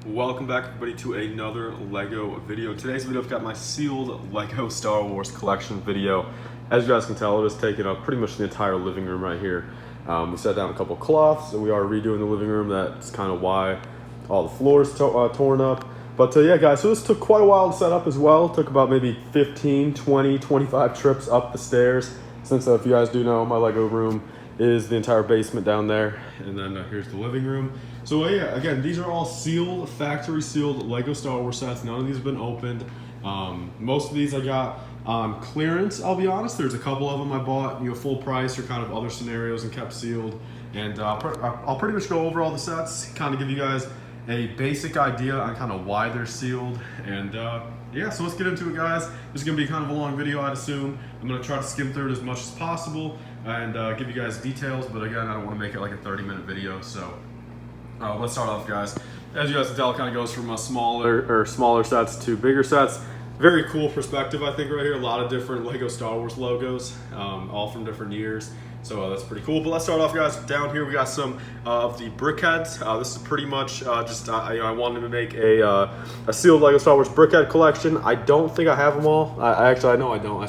Welcome back everybody to another LEGO video. Today's video I've got my sealed LEGO Star Wars collection video. As you guys can tell, it has taken up pretty much the entire living room right here. We set down a couple cloths and we are redoing the living room. That's kind of why all the floors torn up. But yeah guys, so this took quite a while to set up as well. It took about maybe 15, 20, 25 trips up the stairs. Since if you guys do know, my LEGO room is the entire basement down there. And then here's the living room. So yeah, again, these are all sealed, factory sealed LEGO Star Wars sets. None of these have been opened. Most of these I got on clearance, I'll be honest. There's a couple of them I bought, full price or kind of other scenarios and kept sealed. And I'll pretty much go over all the sets, kind of give you guys a basic idea on kind of why they're sealed. And yeah, so let's get into it, guys. This is gonna be kind of a long video, I'd assume. I'm gonna try to skim through it as much as possible and give you guys details, but again, I don't wanna make it like a 30-minute video, so. Let's start off, guys. As you guys can tell, it kind of goes from smaller sets to bigger sets. Very cool perspective, I think, right here. A lot of different LEGO Star Wars logos, all from different years. So that's pretty cool. But let's start off, guys. Down here, we got some of the Briquettes. This is pretty much I wanted to make a sealed LEGO Star Wars Briquette collection. I don't think I have them all. I know I don't. I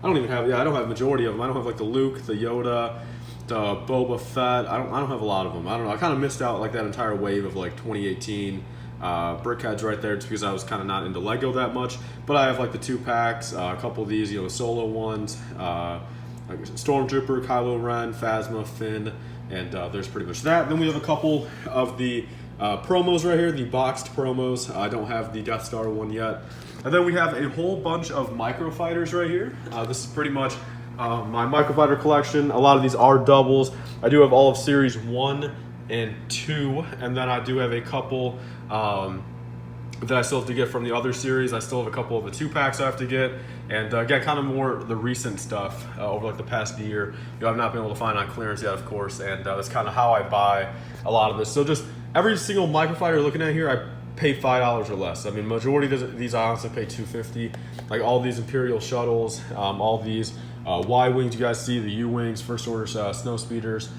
don't have majority of them. I don't have like the Luke, the Yoda, the Boba Fett. I don't have a lot of them. I don't know. I kind of missed out like that entire wave of like 2018 Briquettes right there, just because I was kind of not into Lego that much. But I have like the 2-packs, a couple of these, the solo ones, like Stormtrooper, Kylo Ren, Phasma, Finn, and there's pretty much that. Then we have a couple of the promos right here, the boxed promos. I don't have the Death Star one yet. And then we have a whole bunch of microfighters right here. This is pretty much my microfighter collection. A lot of these are doubles. I do have all of Series 1 and 2, and then I do have a couple that I still have to get from the other series. I still have a couple of the 2-packs I have to get, and again, kind of more the recent stuff over like the past year. I've not been able to find on clearance yet, of course, and that's kind of how I buy a lot of this. So just every single microfighter you're looking at here, I pay $5 or less. I mean, majority of these I honestly pay $2.50. Like all these Imperial shuttles, all these Y-wings you guys see, the U-wings, First Order snow speeders.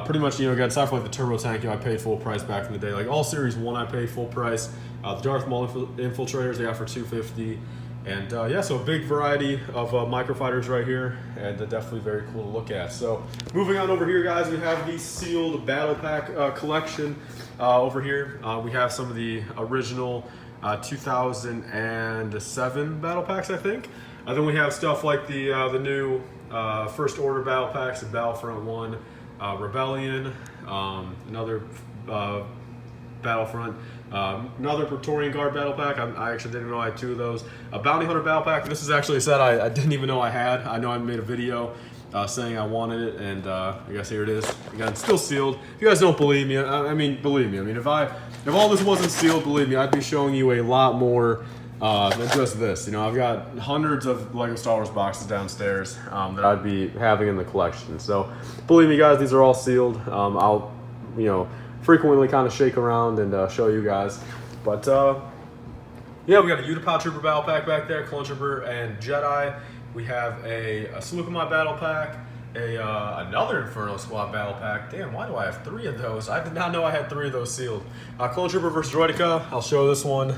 Pretty much, again, aside from like the turbo tank, I paid full price back in the day. Like all Series 1 I paid full price. The Darth Maul infiltrators they got for $2.50. And yeah, so a big variety of microfighters right here, and definitely very cool to look at. So moving on over here, guys, we have the sealed battle pack collection over here. We have some of the original 2007 battle packs, I think. Then we have stuff like the new First Order battle packs, the Battlefront 1, Rebellion, another Battlefront, another Praetorian Guard battle pack. I actually didn't know I had 2 of those. A Bounty Hunter battle pack. This is actually a set I didn't even know I had. I know I made a video saying I wanted it, and I guess here it is. Again, still sealed. If you guys don't believe me, believe me. I mean, if all this wasn't sealed, believe me, I'd be showing you a lot more than just this. I've got hundreds of LEGO Star Wars boxes downstairs that I'd be having in the collection. So believe me, guys, these are all sealed. I'll frequently kind of shake around and show you guys. But yeah, we got a Utapau Trooper battle pack back there, Clone Trooper and Jedi. We have a Slukamai battle pack, another Inferno Squad battle pack. Damn, why do I have 3 of those? I did not know I had 3 of those sealed. Clone Trooper versus Droideka. I'll show this one.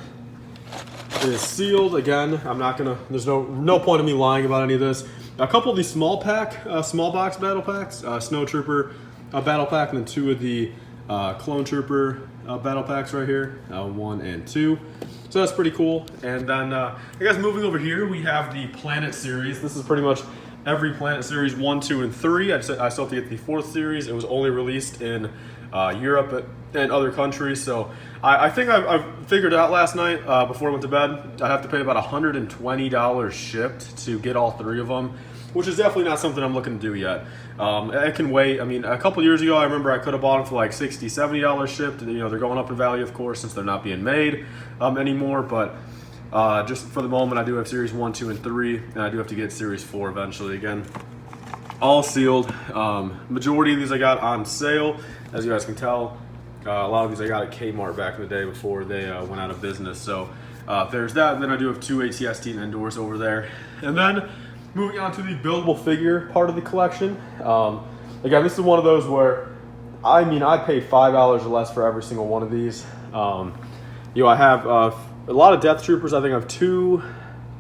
It is sealed again. I'm not gonna. There's no point in me lying about any of this. A couple of these small box battle packs, Snow Trooper battle pack, and then 2 of the Clone Trooper battle packs right here, 1 and 2. So that's pretty cool. And then I guess moving over here, we have the Planet series. This is pretty much every Planet series 1, 2, and 3. I still have to get the 4th series. It was only released in Europe and other countries. So I think I figured out last night before I went to bed, I have to pay about $120 shipped to get all 3 of them, which is definitely not something I'm looking to do yet. I can wait. I mean, a couple years ago, I remember I could have bought them for like $60, $70 shipped. They're going up in value, of course, since they're not being made anymore. But just for the moment, I do have Series 1, 2, and 3, and I do have to get Series 4 eventually. Again, all sealed. Majority of these I got on sale, as you guys can tell. A lot of these I got at Kmart back in the day before they went out of business. So there's that. And then I do have 2 ATST Endors over there. And then moving on to the buildable figure part of the collection. Again, this is one of those where, I pay $5 or less for every single one of these. I have a lot of Death Troopers. I think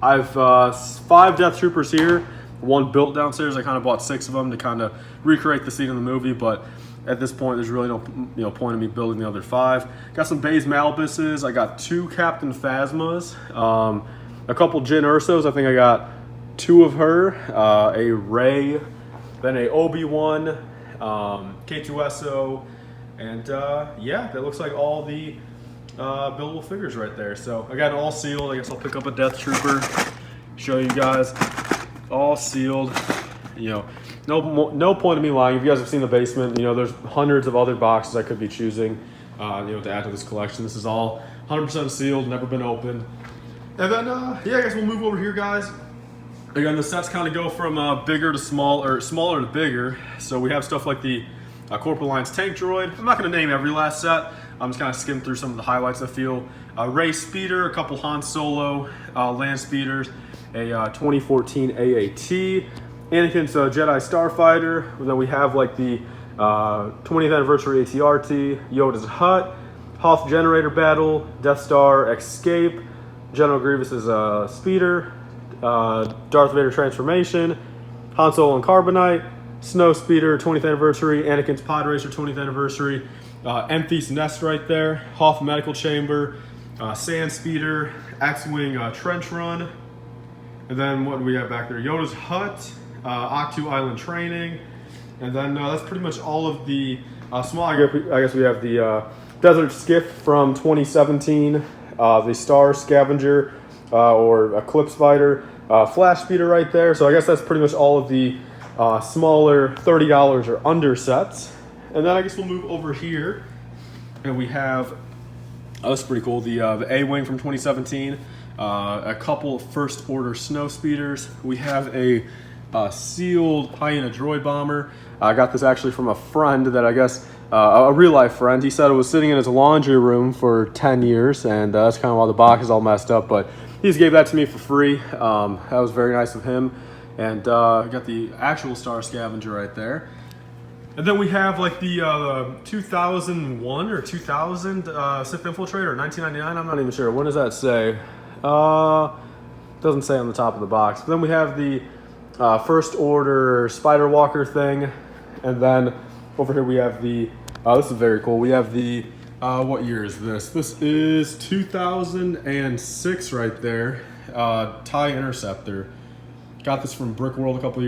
I have 5 Death Troopers here. 1 built downstairs. I kind of bought 6 of them to kind of recreate the scene in the movie, but at this point, there's really no point in me building the other 5. Got some Baze Malibuses. I got 2 Captain Phasmas, a couple Jyn Ursos. I think I got 2 of her, a Rey, then a Obi-Wan, K2SO, and yeah, that looks like all the buildable figures right there. So I got it all sealed. I guess I'll pick up a Death Trooper, show you guys, all sealed. No point in me lying. If you guys have seen the basement, there's hundreds of other boxes I could be choosing, to add to this collection. This is all 100% sealed, never been opened. And then, yeah, I guess we'll move over here, guys. Again, the sets kind of go from bigger to small, or smaller to bigger. So we have stuff like the Corporal Alliance Tank Droid. I'm not going to name every last set. I'm just kind of skimming through some of the highlights I feel. Rey Speeder, a couple Han Solo land speeders, a 2014 AAT, Anakin's Jedi Starfighter. Then we have like the 20th anniversary ATRT, Yoda's Hut, Hoth Generator Battle, Death Star Escape, General Grievous's Speeder, Darth Vader Transformation, Han Solo and Carbonite, Snow Speeder 20th anniversary, Anakin's Pod Racer 20th anniversary, Enfys Nest right there, Hoth Medical Chamber, Sand Speeder, X-Wing Trench Run, and then what do we have back there? Yoda's Hut, Octu Island Training, and then that's pretty much all of the small. I guess we have the Desert Skiff from 2017, the Star Scavenger or Eclipse Fighter, Flash Speeder right there. So I guess that's pretty much all of the smaller $30 or under sets. And then I guess we'll move over here, and we have, that's pretty cool, the A-Wing from 2017, a couple First Order Snow Speeders. We have a sealed Hyena Droid Bomber. I got this actually from a friend that I guess, a real-life friend. He said it was sitting in his laundry room for 10 years, and that's kind of why the box is all messed up, but he just gave that to me for free. That was very nice of him. And I got the actual Star Scavenger right there. And then we have like the 2001 or 2000 Sith Infiltrator, 1999, I'm not even sure. When does that say? Doesn't say on the top of the box. But then we have the First Order Spider Walker thing. And then over here we have the, this is very cool. We have the, what year is this? This is 2006 right there. TIE Interceptor. Got this from Brick World a couple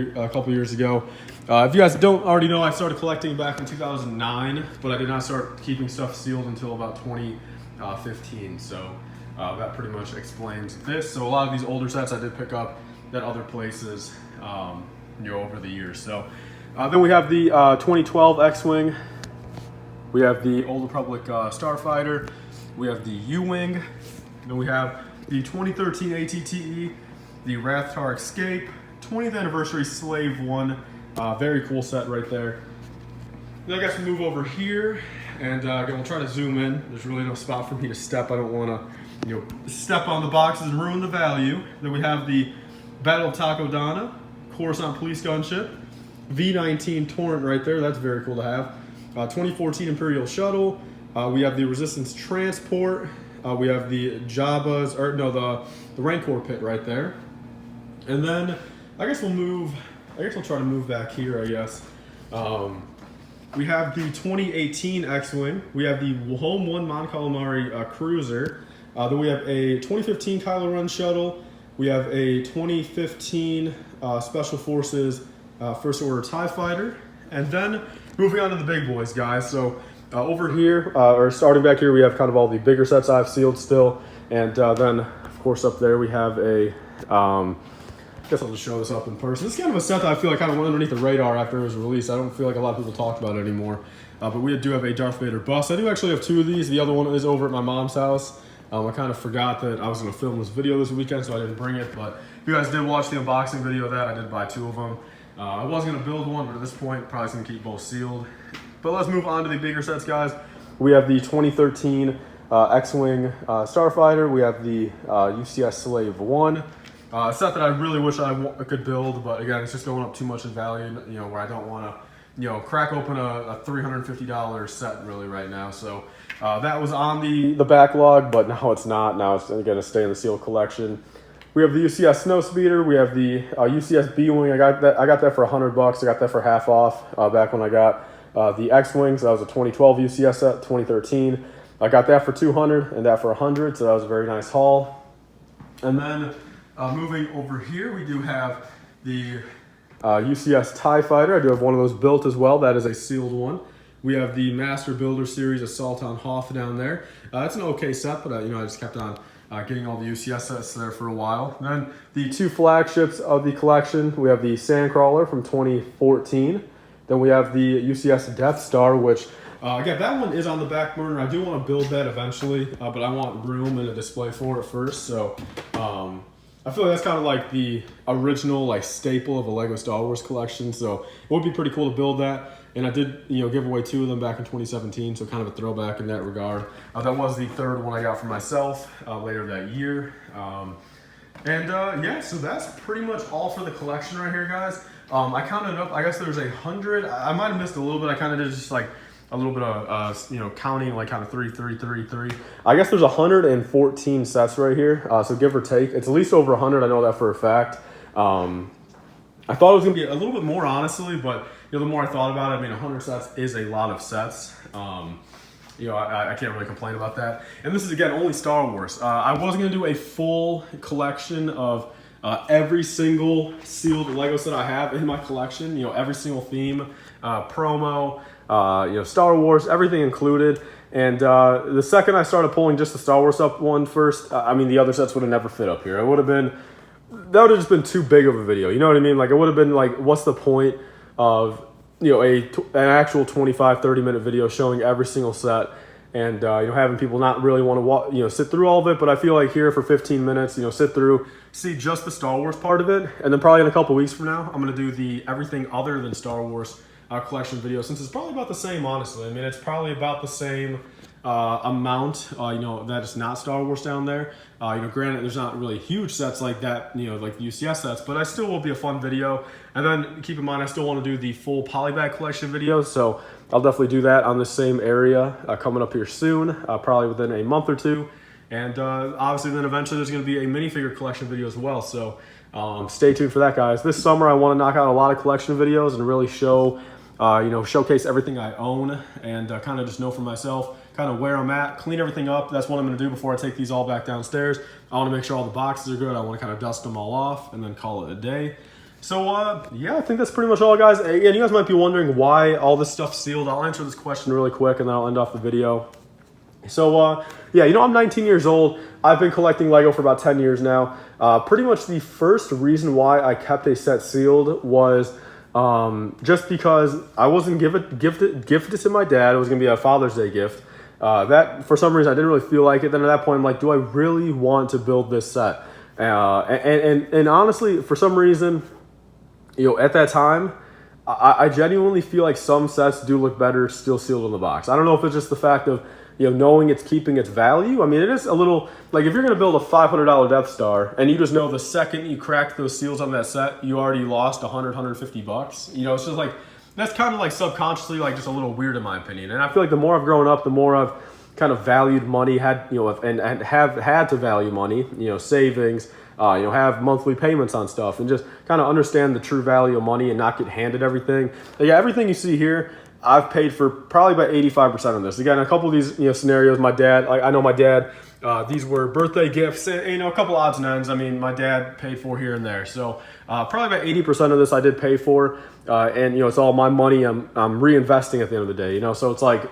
years ago. If you guys don't already know, I started collecting back in 2009, but I did not start keeping stuff sealed until about 2015. So that pretty much explains this. So a lot of these older sets I did pick up at other places, over the years. So then we have the 2012 X-Wing. We have the Old Republic Starfighter. We have the U-Wing. Then we have the 2013 ATTE. The Rathtar Escape, 20th anniversary Slave One, very cool set right there. Then I guess we'll move over here, and again, we'll try to zoom in. There's really no spot for me to step. I don't want to, step on the boxes and ruin the value. Then we have the Battle of Takodana, Coruscant Police Gunship, V-19 Torrent right there. That's very cool to have. 2014 Imperial Shuttle. We have the Resistance Transport. We have the Jabba's, or no, the Rancor Pit right there. And then I guess we'll try to move back here, I guess. We have the 2018 X-Wing. We have the Home 1 Mon Calamari Cruiser. Then we have a 2015 Kylo Ren Shuttle. We have a 2015 Special Forces First Order TIE Fighter. And then moving on to the big boys, guys. So over here, or starting back here, we have kind of all the bigger sets I've sealed still. And then, of course, up there we have a... I guess I'll just show this up in person. This is kind of a set that I feel like kind of went underneath the radar after it was released. I don't feel like a lot of people talked about it anymore. But we do have a Darth Vader bust. I do actually have 2 of these. The other one is over at my mom's house. I kind of forgot that I was going to film this video this weekend, so I didn't bring it. But if you guys did watch the unboxing video of that, I did buy 2 of them. I was going to build one, but at this point, probably going to keep both sealed. But let's move on to the bigger sets, guys. We have the 2013 X-Wing Starfighter. We have the UCS Slave 1. A set that I really wish I could build, but again, it's just going up too much in value, where I don't want to, crack open a $350 set really right now. So That was on the backlog, but now it's not. Now it's going to stay in the sealed collection. We have the UCS Snowspeeder. We have the UCS B-Wing. I got that for $100. I got that for half off back when I got the X-Wing. So that was a 2012 UCS set, 2013. I got that for $200 and that for $100. So that was a very nice haul. And then moving over here, we do have the UCS Tie Fighter. I do have one of those built as well. That is a sealed one. We have the Master Builder Series Assault on Hoth down there. It's an okay set, but I just kept on getting all the UCS sets there for a while. And then the two flagships of the collection, we have the Sandcrawler from 2014. Then we have the UCS Death Star, which, again, that one is on the back burner. I do want to build that eventually, but I want room and a display for it first. So I feel like that's kind of like the original staple of a Lego Star Wars collection. So it would be pretty cool to build that. And I did, give away 2 of them back in 2017, so kind of a throwback in that regard. That was the third one I got for myself later that year. Yeah, so that's pretty much all for the collection right here, guys. I counted up, I guess there's 100. I might have missed a little bit. I kind of did just a little bit of, counting, kind of 3, 3, 3, 3. I guess there's 114 sets right here, so give or take. It's at least over 100, I know that for a fact. I thought it was going to be a little bit more, honestly, but the more I thought about it, 100 sets is a lot of sets. I can't really complain about that. And this is, again, only Star Wars. I wasn't going to do a full collection of every single sealed Lego set I have in my collection. Every single theme, promo, Star Wars, everything included. And the second I started pulling just the Star Wars up one first, the other sets would have never fit up here. That would have just been too big of a video. You know what I mean? It would have been what's the point of an actual 25-30 minute video showing every single set and having people not really want to sit through all of it. But I feel like here for 15 minutes, sit through, see just the Star Wars part of it, and then probably in a couple weeks from now I'm going to do the everything other than Star Wars collection video, since it's probably about the same, honestly. It's probably about the same amount, that is not Star Wars down there. Granted, there's not really huge sets like that, like the UCS sets, but I still will be a fun video. And then keep in mind, I still want to do the full polybag collection video, so I'll definitely do that on the same area coming up here soon, probably within a month or two. And obviously then eventually there's going to be a minifigure collection video as well, so stay tuned for that, guys. This summer I want to knock out a lot of collection videos and really show showcase everything I own and kind of just know for myself kind of where I'm at, clean everything up. That's what I'm going to do before I take these all back downstairs. I want to make sure all the boxes are good. I want to kind of dust them all off and then call it a day. So yeah, I think that's pretty much all, guys. And you guys might be wondering why all this stuff's sealed. I'll answer this question really quick and then I'll end off the video. So yeah, I'm 19 years old. I've been collecting Lego for about 10 years now. Pretty much the first reason why I kept a set sealed was just because I wasn't gifted to my dad. It was going to be a Father's Day gift. That, for some reason, I didn't really feel like it. Then at that point, I'm like, do I really want to build this set? And honestly, for some reason, at that time, I genuinely feel like some sets do look better still sealed in the box. I don't know if it's just the fact of, knowing it's keeping its value. It is a little, if you're going to build a $500 Death Star and you just know the second you crack those seals on that set, you already lost $150. It's just that's kind of subconsciously just a little weird in my opinion. And I feel like the more I've grown up, the more I've kind of valued money, and have had to value money, savings, have monthly payments on stuff and just kind of understand the true value of money and not get handed everything. Yeah, everything you see here, I've paid for probably about 85% of this. Again, a couple of these scenarios, my dad, I know my dad, these were birthday gifts, and, a couple odds and ends. My dad paid for here and there. So probably about 80% of this I did pay for, and it's all my money I'm reinvesting at the end of the day. So it's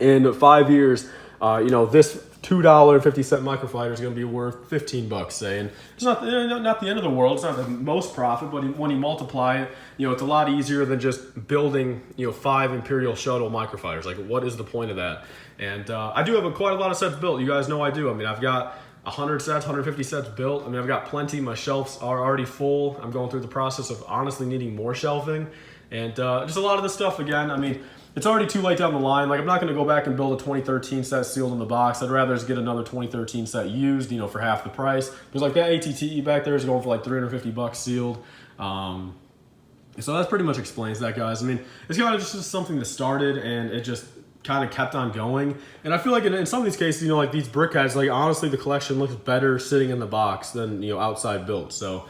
in 5 years, this $2.50 microfighter is going to be worth $15, say, and it's not the end of the world. It's not the most profit, but when you multiply it, it's a lot easier than just building 5 Imperial shuttle microfighters. What is the point of that? And I do have quite a lot of sets built. You guys know I do. I've got 100 sets, 150 sets built. I've got plenty. My shelves are already full. I'm going through the process of honestly needing more shelving, and just a lot of this stuff again. It's already too late down the line. I'm not going to go back and build a 2013 set sealed in the box. I'd rather just get another 2013 set used, for half the price. Because that ATTE back there is going for $350 sealed. So that pretty much explains that, guys. It's kind of just something that started, and it just kind of kept on going. And I feel like in some of these cases, you know, like these Briquettes, like honestly, the collection looks better sitting in the box than, you know, outside built. So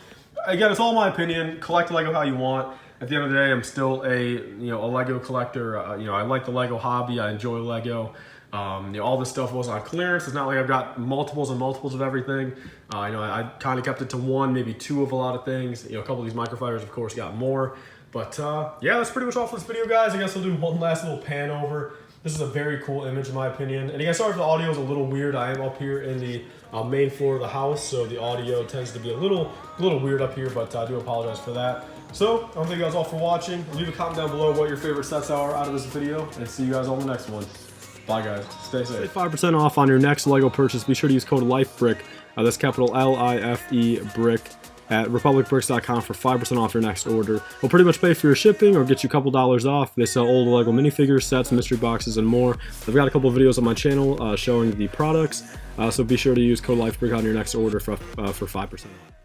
again, it's all my opinion. Collect Lego how you want. At the end of the day, I'm still a Lego collector. You know, I like the Lego hobby. I enjoy Lego. You know, all this stuff was on clearance. It's not like I've got multiples and multiples of everything. You know, I kind of kept it to one, maybe two of a lot of things. You know, a couple of these microfighters, of course, got more. But yeah, that's pretty much all for this video, guys. I guess I'll do one last little pan over. This is a very cool image in my opinion. And again, sorry if the audio is a little weird. I am up here in the main floor of the house, so the audio tends to be a little weird up here, but I do apologize for that. So, I want to thank you guys all for watching. Leave a comment down below what your favorite sets are out of this video, and see you guys on the next one. Bye, guys. Stay safe. 5% off on your next Lego purchase. Be sure to use code LIFEBrick. That's capital L-I-F-E brick at republicbricks.com for 5% off your next order. We'll pretty much pay for your shipping or get you a couple dollars off. They sell old Lego minifigures, sets, mystery boxes, and more. I've got a couple of videos on my channel showing the products, so be sure to use code LIFEBrick on your next order for 5% off.